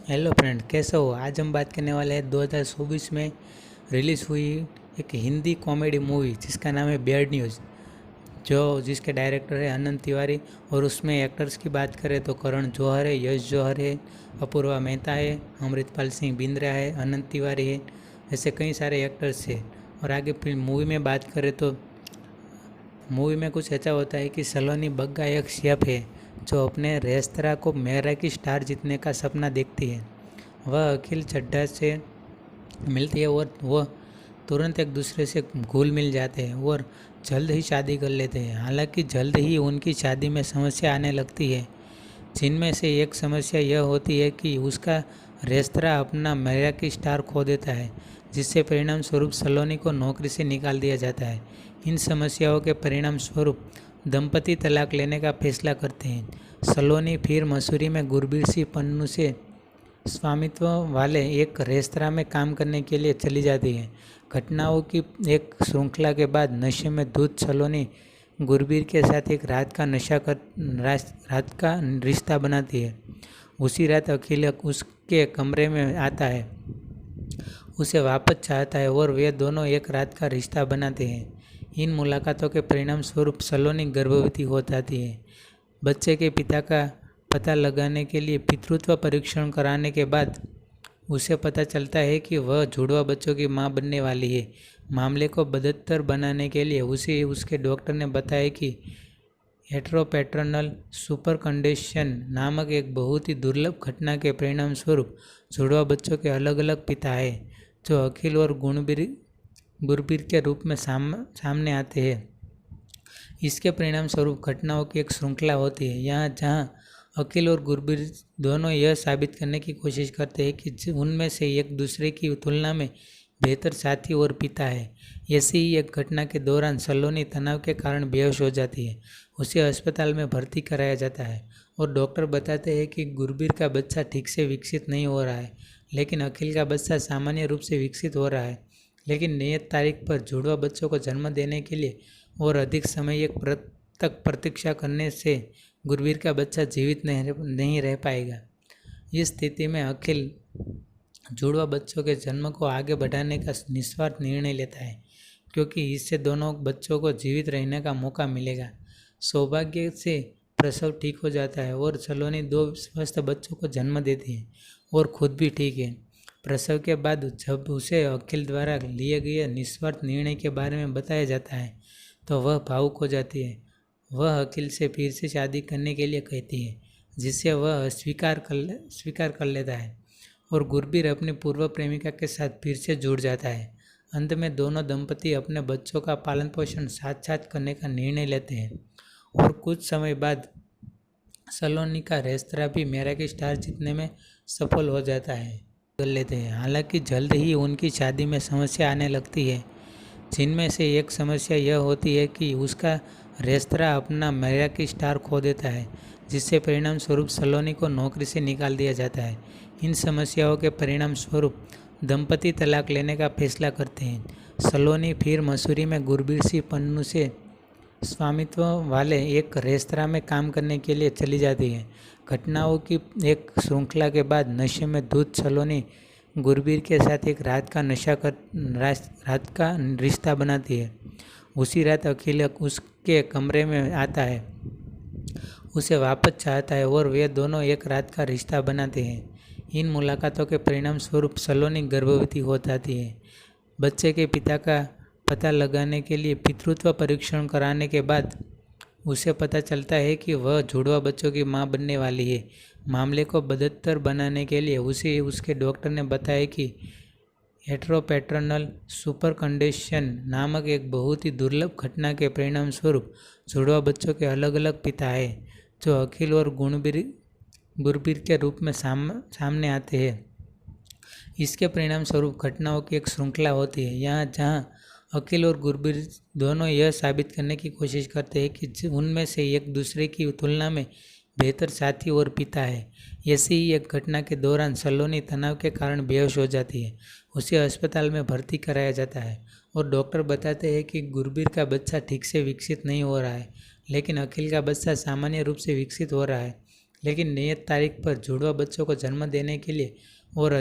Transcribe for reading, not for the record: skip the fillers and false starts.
Hello friend, कैसे हो। आज हम बात करने वाले हैं 2024 में रिलीज़ हुई एक हिंदी कॉमेडी मूवी जिसका नाम है बैड न्यूज़, जो जिसके डायरेक्टर है अनंत तिवारी। और उसमें एक्टर्स की बात करें तो करण जौहर है, यश जौहर है, अपूर्वा मेहता है, अमृतपाल सिंह बिंद्रा है, अनंत तिवारी है। ऐसे कई सारे एक्टर्स है। और आगे फिर मूवी में बात करें तो मूवी में कुछ ऐसा होता है कि सलोनी बग्गा एक शेफ है जो अपने रेस्तरां को मेहरा की स्टार जीतने का सपना देखती है। वह अखिल चड्ढा से मिलती है और वह तुरंत एक दूसरे से घुल मिल जाते हैं और जल्द ही शादी कर लेते हैं। हालांकि जल्द ही उनकी शादी में समस्या आने लगती है, जिनमें से एक समस्या यह होती है कि उसका रेस्तरां अपना मेहरा की स्टार खो देता है, जिससे परिणाम स्वरूप सलोनी को नौकरी से निकाल दिया जाता है। इन समस्याओं के परिणाम स्वरूप दंपति तलाक लेने का फैसला करते हैं। सलोनी फिर मसूरी में गुरबीर सिंह पन्नू से स्वामित्व वाले एक रेस्तरां में काम करने के लिए चली जाती है। घटनाओं की एक श्रृंखला के बाद नशे में धुत सलोनी गुरबीर के साथ एक रात का रिश्ता बनाती है। उसी रात अखिल उसके कमरे में आता है, उसे वापस चाहता है और वे दोनों एक रात का रिश्ता बनाते हैं। इन मुलाकातों के परिणाम स्वरूप सलोनी गर्भवती हो जाती है। बच्चे के पिता का पता लगाने के लिए पितृत्व परीक्षण कराने के बाद उसे पता चलता है कि वह जुड़वा बच्चों की मां बनने वाली है। मामले को बदतर बनाने के लिए उसे उसके डॉक्टर ने बताया कि हेट्रोपैटर्नल सुपरकंडेशन नामक एक बहुत ही दुर्लभ घटना के परिणाम स्वरूप जुड़वा बच्चों के अलग अलग पिता हैं, जो अखिल और गुरबीर के रूप में सामने आते हैं। इसके परिणाम स्वरूप घटनाओं की एक श्रृंखला होती है, जहां अखिल और गुरबीर दोनों यह साबित करने की कोशिश करते हैं कि उनमें से एक दूसरे की तुलना में बेहतर साथी और पिता है। ऐसी ही एक घटना के दौरान सलोनी तनाव के कारण बेहोश हो जाती है। उसे अस्पताल में भर्ती कराया जाता है और डॉक्टर बताते हैं कि गुरबीर का बच्चा ठीक से विकसित नहीं हो रहा है, लेकिन अखिल का बच्चा सामान्य रूप से विकसित हो रहा है। लेकिन नियत तारीख पर जुड़वा बच्चों को जन्म देने के लिए और अधिक समय तक प्रतीक्षा करने से गुरबीर का बच्चा जीवित नहीं रह पाएगा। इस स्थिति में अखिल जुड़वा बच्चों के जन्म को आगे बढ़ाने का निस्वार्थ निर्णय लेता है, क्योंकि इससे दोनों बच्चों को जीवित रहने का मौका मिलेगा। सौभाग्य से प्रसव ठीक हो जाता है और सलोनी 2 स्वस्थ बच्चों को जन्म देती है और खुद भी ठीक है। प्रसव के बाद जब उसे अखिल द्वारा लिए गए निस्वार्थ निर्णय के बारे में बताया जाता है तो वह भावुक हो जाती है। वह अखिल से फिर से शादी करने के लिए कहती है, जिसे वह स्वीकार कर लेता है और गुरबीर अपनी पूर्व प्रेमिका के साथ फिर से जुड़ जाता है। अंत में दोनों दंपति अपने बच्चों का पालन पोषण साथ साथ करने का निर्णय लेते हैं और कुछ समय बाद सलोनी का रेस्तरां भी मेहरा की स्टार जीतने में सफल हो जाता है कर लेते हैं। हालांकि जल्द ही उनकी शादी में समस्या आने लगती है, जिनमें से एक समस्या यह होती है कि उसका रेस्तरां अपना मेहरा की स्टार खो देता है, जिससे परिणाम स्वरूप सलोनी को नौकरी से निकाल दिया जाता है। इन समस्याओं के परिणाम स्वरूप दंपति तलाक लेने का फैसला करते हैं। सलोनी फिर मसूरी में गुरबीर सिंह पन्नू से स्वामित्व वाले एक रेस्तरां में काम करने के लिए चली जाती है। घटनाओं की एक श्रृंखला के बाद नशे में धुत सलोनी गुरबीर के साथ एक रात का रिश्ता बनाती है। उसी रात अखिल उसके कमरे में आता है, उसे वापस चाहता है और वे दोनों एक रात का रिश्ता बनाते हैं। इन मुलाकातों के परिणाम स्वरूप सलोनी गर्भवती हो जाती है। बच्चे के पिता का पता लगाने के लिए पितृत्व परीक्षण कराने के बाद उसे पता चलता है कि वह जुड़वा बच्चों की मां बनने वाली है। मामले को बदतर बनाने के लिए उसे उसके डॉक्टर ने बताया कि हेट्रोपैटर्नल सुपरकंडेशन नामक एक बहुत ही दुर्लभ घटना के परिणाम स्वरूप जुड़वा बच्चों के अलग अलग पिता हैं, जो अखिल और गुरबीर के रूप में सामने आते हैं। इसके परिणाम स्वरूप घटनाओं की एक श्रृंखला होती है, जहां अखिल और गुरबीर दोनों यह साबित करने की कोशिश करते हैं कि उनमें से एक दूसरे की तुलना में बेहतर साथी और पिता है। ऐसी ही एक घटना के दौरान सलोनी तनाव के कारण बेहोश हो जाती है। उसे अस्पताल में भर्ती कराया जाता है और डॉक्टर बताते हैं कि गुरबीर का बच्चा ठीक से विकसित नहीं हो रहा है, लेकिन अखिल का बच्चा सामान्य रूप से विकसित हो रहा है। लेकिन नियत तारीख पर जुड़वा बच्चों को जन्म देने के लिए और